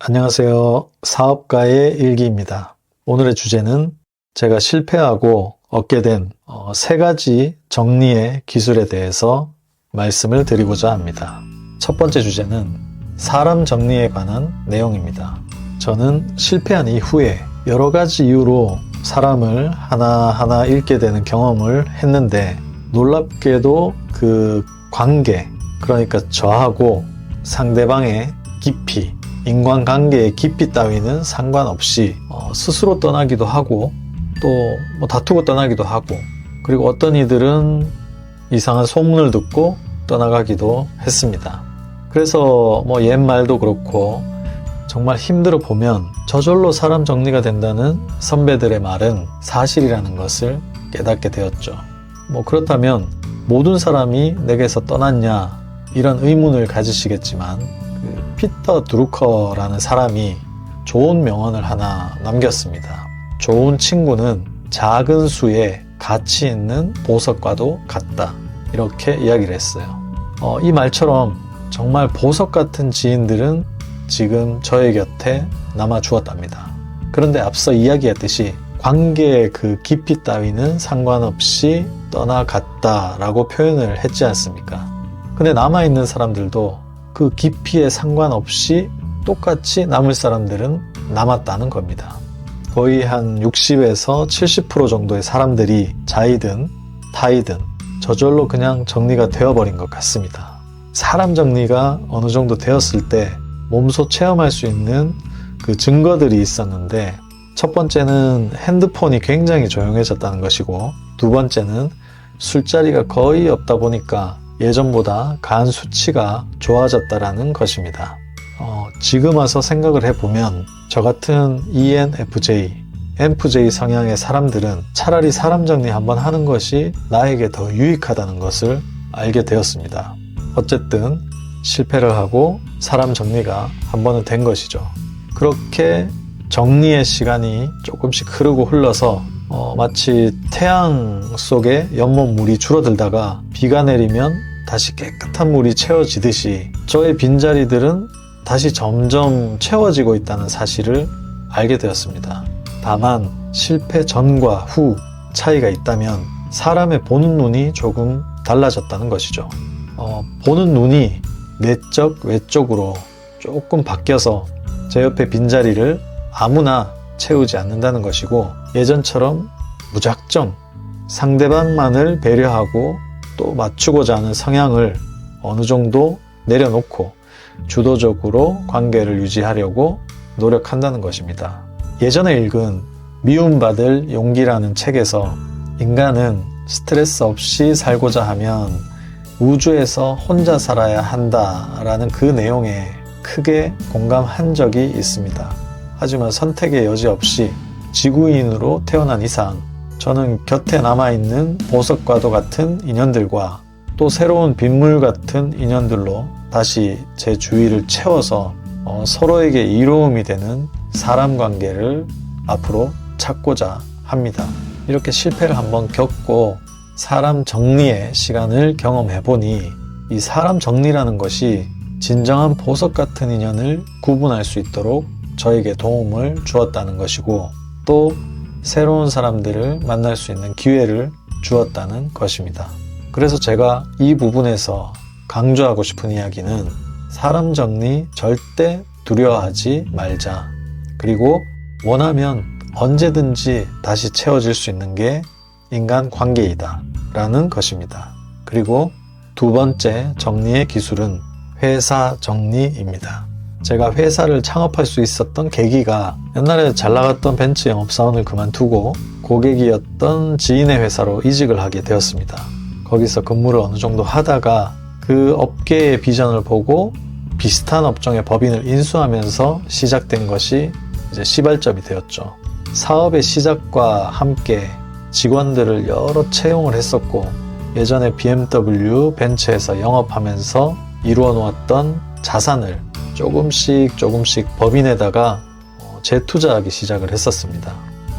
안녕하세요. 사업가의 일기입니다. 오늘의 주제는 제가 실패하고 얻게 된 3가지 정리의 기술에 대해서 말씀을 드리고자 합니다. 첫 번째 주제는 사람 정리에 관한 내용입니다. 저는 실패한 이후에 여러 가지 이유로 사람을 하나하나 읽게 되는 경험을 했는데, 놀랍게도 그 관계, 그러니까 저하고 상대방의 깊이, 인간관계의 깊이 따위는 상관없이 스스로 떠나기도 하고, 또 다투고 떠나기도 하고, 그리고 어떤 이들은 이상한 소문을 듣고 떠나가기도 했습니다. 그래서 옛말도 그렇고 정말 힘들어 보면 저절로 사람 정리가 된다는 선배들의 말은 사실이라는 것을 깨닫게 되었죠. 그렇다면 모든 사람이 내게서 떠났냐, 이런 의문을 가지시겠지만, 피터 드루커라는 사람이 좋은 명언을 하나 남겼습니다. 좋은 친구는 작은 수에 가치 있는 보석과도 같다, 이렇게 이야기를 했어요. 이 말처럼 정말 보석 같은 지인들은 지금 저의 곁에 남아 주었답니다. 그런데 앞서 이야기했듯이 관계의 그 깊이 따위는 상관없이 떠나갔다라고 표현을 했지 않습니까? 근데 남아있는 사람들도 그 깊이에 상관없이 똑같이 남을 사람들은 남았다는 겁니다. 거의 한 60에서 70% 정도의 사람들이 자이든 타이든 저절로 그냥 정리가 되어버린 것 같습니다. 사람 정리가 어느 정도 되었을 때 몸소 체험할 수 있는 그 증거들이 있었는데, 첫 번째는 핸드폰이 굉장히 조용해졌다는 것이고, 두 번째는 술자리가 거의 없다 보니까 예전보다 간 수치가 좋아졌다라는 것입니다. 지금 와서 생각을 해보면 저 같은 ENFJ, MFJ 성향의 사람들은 차라리 사람 정리 한번 하는 것이 나에게 더 유익하다는 것을 알게 되었습니다. 어쨌든 실패를 하고 사람 정리가 한 번은 된 것이죠. 그렇게 정리의 시간이 조금씩 흐르고 흘러서 마치 태양 속에 연못물이 줄어들다가 비가 내리면 다시 깨끗한 물이 채워지듯이 저의 빈자리들은 다시 점점 채워지고 있다는 사실을 알게 되었습니다. 다만 실패 전과 후 차이가 있다면 사람의 보는 눈이 조금 달라졌다는 것이죠. 보는 눈이 내적 외적으로 조금 바뀌어서 제 옆에 빈자리를 아무나 채우지 않는다는 것이고, 예전처럼 무작정 상대방만을 배려하고 또 맞추고자 하는 성향을 어느 정도 내려놓고 주도적으로 관계를 유지하려고 노력한다는 것입니다. 예전에 읽은 미움받을 용기라는 책에서 인간은 스트레스 없이 살고자 하면 우주에서 혼자 살아야 한다라는 그 내용에 크게 공감한 적이 있습니다. 하지만 선택의 여지 없이 지구인으로 태어난 이상 저는 곁에 남아있는 보석과도 같은 인연들과 또 새로운 빗물 같은 인연들로 다시 제 주위를 채워서 서로에게 이로움이 되는 사람 관계를 앞으로 찾고자 합니다. 이렇게 실패를 한번 겪고 사람 정리의 시간을 경험해보니 이 사람 정리라는 것이 진정한 보석 같은 인연을 구분할 수 있도록 저에게 도움을 주었다는 것이고, 또 새로운 사람들을 만날 수 있는 기회를 주었다는 것입니다. 그래서 제가 이 부분에서 강조하고 싶은 이야기는 사람 정리 절대 두려워하지 말자. 그리고 원하면 언제든지 다시 채워질 수 있는 게 인간 관계이다 라는 것입니다. 그리고 두 번째 정리의 기술은 회사 정리입니다. 제가 회사를 창업할 수 있었던 계기가 옛날에 잘 나갔던 벤츠 영업사원을 그만두고 고객이었던 지인의 회사로 이직을 하게 되었습니다. 거기서 근무를 어느 정도 하다가 그 업계의 비전을 보고 비슷한 업종의 법인을 인수하면서 시작된 것이 이제 시발점이 되었죠. 사업의 시작과 함께 직원들을 여러 채용을 했었고, 예전에 BMW, 벤츠에서 영업하면서 이루어 놓았던 자산을 조금씩 법인에다가 재투자하기 시작을 했었습니다.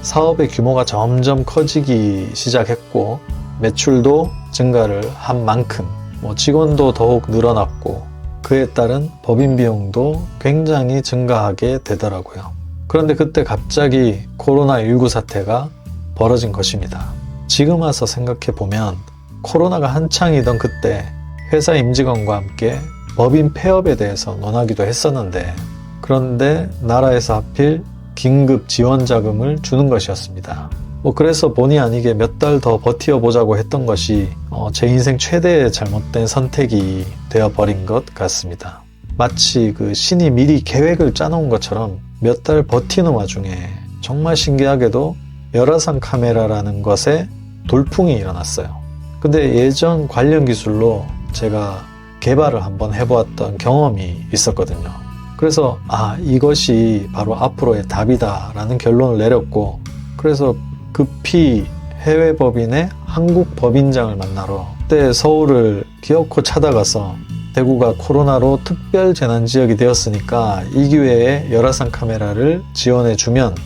사업의 규모가 점점 커지기 시작했고, 매출도 증가를 한 만큼 직원도 더욱 늘어났고, 그에 따른 법인 비용도 굉장히 증가하게 되더라고요. 그런데 그때 갑자기 코로나19 사태가 벌어진 것입니다. 지금 와서 생각해보면 코로나가 한창이던 그때 회사 임직원과 함께 법인 폐업에 대해서 논하기도 했었는데, 그런데 나라에서 하필 긴급 지원 자금을 주는 것이었습니다. 그래서 본의 아니게 몇 달 더 버텨보자고 했던 것이 제 인생 최대의 잘못된 선택이 되어버린 것 같습니다. 마치 그 신이 미리 계획을 짜놓은 것처럼 몇 달 버티는 와중에 정말 신기하게도 열화상 카메라라는 것에 돌풍이 일어났어요. 근데 예전 관련 기술로 제가 개발을 한번 해보았던 경험이 있었거든요. 그래서 이것이 바로 앞으로의 답이다 라는 결론을 내렸고, 그래서 급히 해외 법인의 한국 법인장을 만나러 그때 서울을 기어코 찾아가서, 대구가 코로나로 특별 재난지역이 되었으니까 이 기회에 열화상 카메라를 지원해주면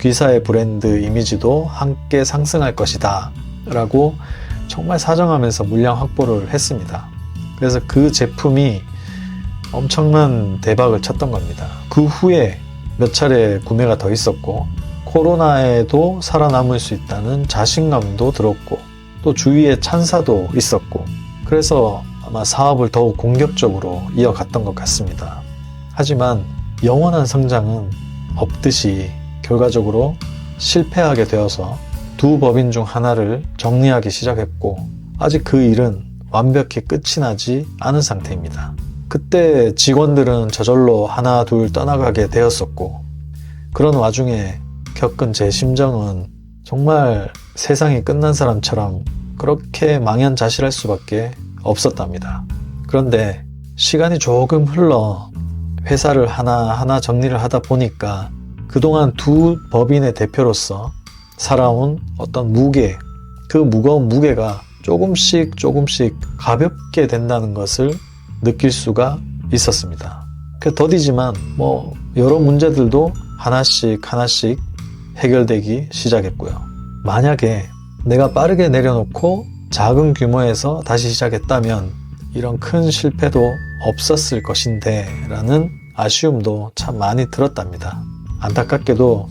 귀사의 브랜드 이미지도 함께 상승할 것이다 라고 정말 사정하면서 물량 확보를 했습니다. 그래서 그 제품이 엄청난 대박을 쳤던 겁니다. 그 후에 몇 차례 구매가 더 있었고, 코로나에도 살아남을 수 있다는 자신감도 들었고, 또 주위에 찬사도 있었고, 그래서 아마 사업을 더욱 공격적으로 이어갔던 것 같습니다. 하지만 영원한 성장은 없듯이 결과적으로 실패하게 되어서 두 법인 중 하나를 정리하기 시작했고, 아직 그 일은 완벽히 끝이 나지 않은 상태입니다. 그때 직원들은 저절로 하나 둘 떠나가게 되었었고, 그런 와중에 겪은 제 심정은 정말 세상이 끝난 사람처럼 그렇게 망연자실할 수밖에 없었답니다. 그런데 시간이 조금 흘러 회사를 하나하나 정리를 하다 보니까 그동안 두 법인의 대표로서 살아온 어떤 무게, 그 무거운 무게가 조금씩 가볍게 된다는 것을 느낄 수가 있었습니다. 더디지만 여러 문제들도 하나씩 해결되기 시작했고요. 만약에 내가 빠르게 내려놓고 작은 규모에서 다시 시작했다면 이런 큰 실패도 없었을 것인데 라는 아쉬움도 참 많이 들었답니다. 안타깝게도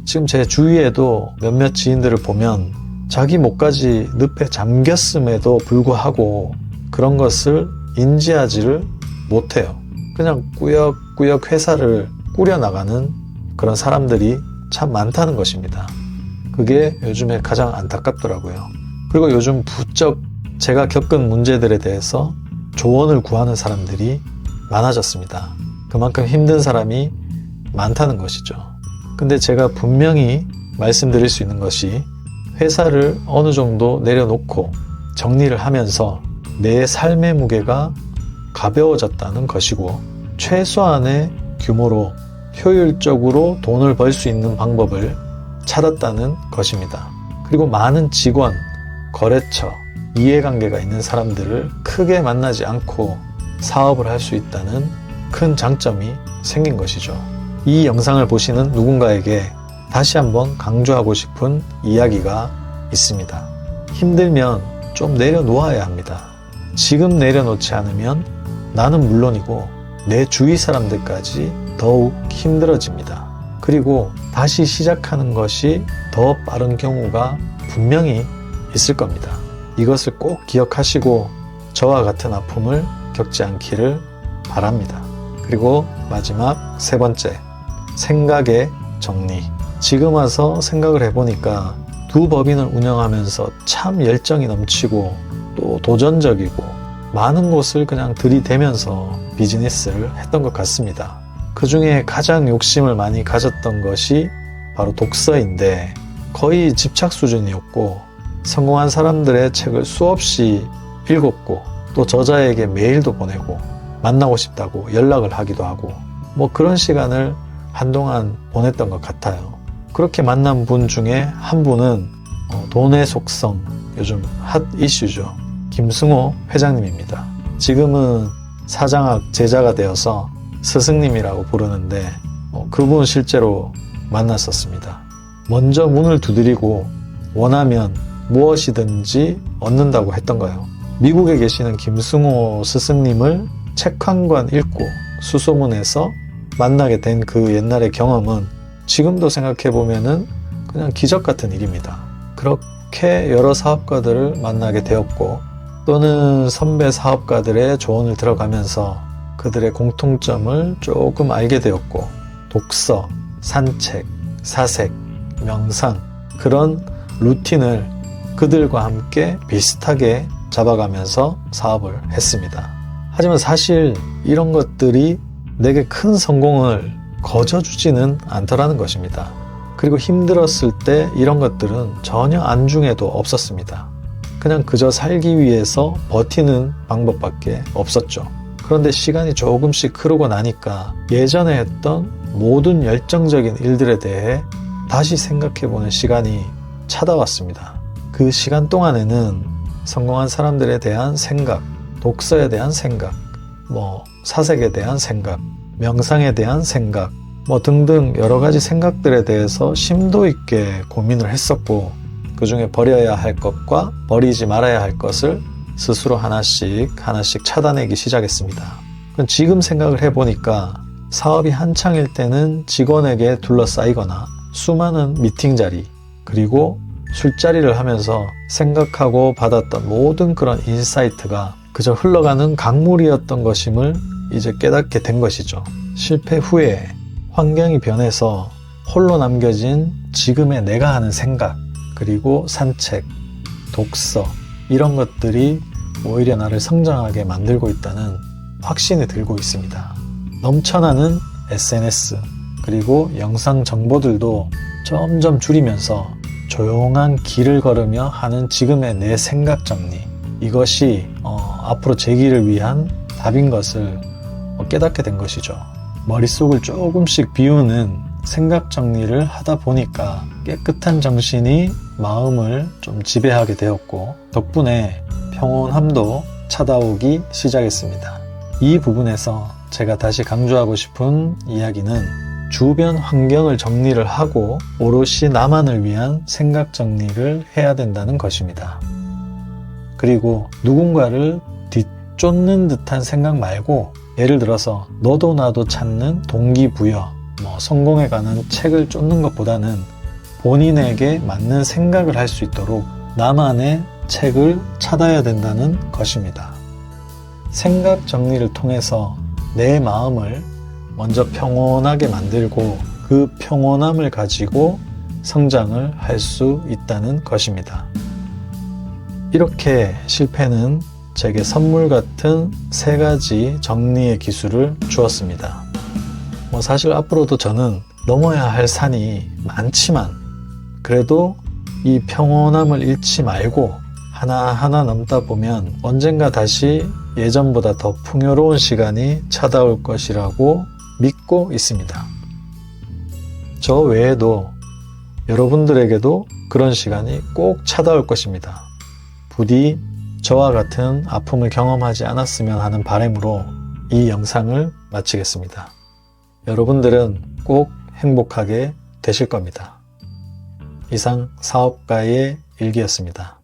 지금 제 주위에도 몇몇 지인들을 보면 자기 목까지 늪에 잠겼음에도 불구하고 그런 것을 인지하지를 못해요. 그냥 꾸역꾸역 회사를 꾸려나가는 그런 사람들이 참 많다는 것입니다. 그게 요즘에 가장 안타깝더라고요. 그리고 요즘 부쩍 제가 겪은 문제들에 대해서 조언을 구하는 사람들이 많아졌습니다. 그만큼 힘든 사람이 많다는 것이죠. 근데 제가 분명히 말씀드릴 수 있는 것이, 회사를 어느 정도 내려놓고 정리를 하면서 내 삶의 무게가 가벼워졌다는 것이고, 최소한의 규모로 효율적으로 돈을 벌 수 있는 방법을 찾았다는 것입니다. 그리고 많은 직원, 거래처, 이해관계가 있는 사람들을 크게 만나지 않고 사업을 할 수 있다는 큰 장점이 생긴 것이죠. 이 영상을 보시는 누군가에게 다시 한번 강조하고 싶은 이야기가 있습니다. 힘들면 좀 내려놓아야 합니다. 지금 내려놓지 않으면 나는 물론이고 내 주위 사람들까지 더욱 힘들어집니다. 그리고 다시 시작하는 것이 더 빠른 경우가 분명히 있을 겁니다. 이것을 꼭 기억하시고 저와 같은 아픔을 겪지 않기를 바랍니다. 그리고 마지막 세 번째, 생각의 정리. 지금 와서 생각을 해보니까 두 법인을 운영하면서 참 열정이 넘치고 또 도전적이고 많은 곳을 그냥 들이대면서 비즈니스를 했던 것 같습니다. 그 중에 가장 욕심을 많이 가졌던 것이 바로 독서인데, 거의 집착 수준이었고 성공한 사람들의 책을 수없이 읽었고, 또 저자에게 메일도 보내고 만나고 싶다고 연락을 하기도 하고 그런 시간을 한동안 보냈던 것 같아요. 그렇게 만난 분 중에 한 분은 돈의 속성, 요즘 핫 이슈죠. 김승호 회장님입니다. 지금은 사장학 제자가 되어서 스승님이라고 부르는데 그분 실제로 만났었습니다. 먼저 문을 두드리고 원하면 무엇이든지 얻는다고 했던 거예요. 미국에 계시는 김승호 스승님을 책 한 권 읽고 수소문해서 만나게 된 그 옛날의 경험은 지금도 생각해보면은 그냥 기적 같은 일입니다. 그렇게 여러 사업가들을 만나게 되었고, 또는 선배 사업가들의 조언을 들어가면서 그들의 공통점을 조금 알게 되었고, 독서, 산책, 사색, 명상, 그런 루틴을 그들과 함께 비슷하게 잡아가면서 사업을 했습니다. 하지만 사실 이런 것들이 내게 큰 성공을 거저주지는 않더라는 것입니다. 그리고 힘들었을 때 이런 것들은 전혀 안중에도 없었습니다. 그냥 그저 살기 위해서 버티는 방법밖에 없었죠. 그런데 시간이 조금씩 흐르고 나니까 예전에 했던 모든 열정적인 일들에 대해 다시 생각해보는 시간이 찾아왔습니다. 그 시간 동안에는 성공한 사람들에 대한 생각, 독서에 대한 생각, 사색에 대한 생각, 명상에 대한 생각, 등등 여러 가지 생각들에 대해서 심도 있게 고민을 했었고, 그 중에 버려야 할 것과 버리지 말아야 할 것을 스스로 하나씩 차단하기 시작했습니다. 지금 생각을 해보니까 사업이 한창일 때는 직원에게 둘러싸이거나 수많은 미팅 자리, 그리고 술자리를 하면서 생각하고 받았던 모든 그런 인사이트가 그저 흘러가는 강물이었던 것임을 이제 깨닫게 된 것이죠. 실패 후에 환경이 변해서 홀로 남겨진 지금의 내가 하는 생각, 그리고 산책, 독서, 이런 것들이 오히려 나를 성장하게 만들고 있다는 확신이 들고 있습니다. 넘쳐나는 SNS, 그리고 영상 정보들도 점점 줄이면서 조용한 길을 걸으며 하는 지금의 내 생각 정리, 이것이 앞으로 제 길을 위한 답인 것을 깨닫게 된 것이죠. 머릿속을 조금씩 비우는 생각 정리를 하다 보니까 깨끗한 정신이 마음을 좀 지배하게 되었고, 덕분에 평온함도 찾아오기 시작했습니다. 이 부분에서 제가 다시 강조하고 싶은 이야기는 주변 환경을 정리를 하고 오롯이 나만을 위한 생각 정리를 해야 된다는 것입니다. 그리고 누군가를 뒤쫓는 듯한 생각 말고, 예를 들어서 너도 나도 찾는 동기부여, 성공에 관한 책을 쫓는 것보다는 본인에게 맞는 생각을 할 수 있도록 나만의 책을 찾아야 된다는 것입니다. 생각 정리를 통해서 내 마음을 먼저 평온하게 만들고 그 평온함을 가지고 성장을 할 수 있다는 것입니다. 이렇게 실패는 제게 선물 같은 3가지 정리의 기술을 주었습니다. 사실 앞으로도 저는 넘어야 할 산이 많지만, 그래도 이 평온함을 잃지 말고 하나하나 넘다 보면 언젠가 다시 예전보다 더 풍요로운 시간이 찾아올 것이라고 믿고 있습니다. 저 외에도 여러분들에게도 그런 시간이 꼭 찾아올 것입니다. 부디 저와 같은 아픔을 경험하지 않았으면 하는 바람으로 이 영상을 마치겠습니다. 여러분들은 꼭 행복하게 되실 겁니다. 이상 사업가의 일기였습니다.